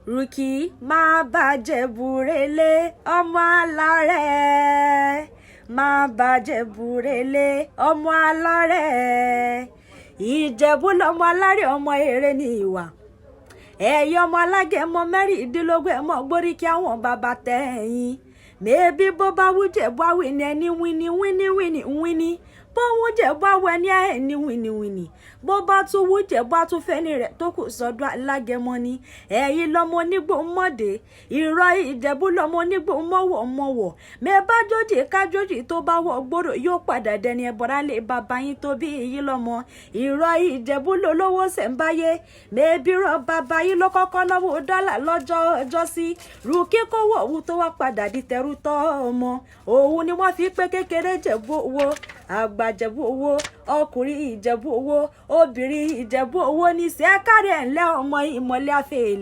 Rúkì máa bá Ìjẹ̀bú relé ọmọ alárẹ̀, máa bá Ìjẹ̀bú relé ọmọ alárẹ̀. Ìjẹ̀bú lọmọ alárẹ̀ ọmọ èrè ní ìwà. Ẹ̀yin ọmọ alágẹmọ mẹ́rìndínlógún ẹ mọ́ gbórí kí àwọn bàbá tẹ̀yìn. Mẹ́bí bó bá wú Ìjẹ̀bú àwìn ẹni wíní. Bó wú Ìjẹ̀bú àwìn ẹni wíní. Bó bá tún wú Ìjẹ̀bú àtúnfẹ́ni rẹ̀ tó kù sọ́dọ̀ alágẹmọ ni. Ẹ̀yin lọmọ onígbò mọ́dé. Ìrọ̀ Ìjẹ̀bú lọmọ onígbò mọ́wọ̀. Mẹ́bá jójì kájójì tó bá wọ̀ gbòòrò yóò padà dẹni ẹbọra lé bàbá yín tó bí yín lọ́mọ. Ìrọ̀ Ìjẹ̀bú lolówó ṣẹ̀ǹbáyé. Mẹ́bí rọ bàbá yín ló kọ́kọ́ náwó dọ́là lọ́jọ́ ọjọ́sí. Rúkì kówó òwú tó wá padà di tẹrú tọ́ ọmọ. Òun ni wọ́n fi pé kékeré Ìjẹ̀bú owó, àgbà Ìjẹ̀bú owó, ọkùnrin Ìjẹ̀bú owó, obìnrin Ìjẹ̀bú owó ní sẹ́kárẹ̀ ńlẹ́ ọmọ ìmọ̀lẹ́ àfẹ́.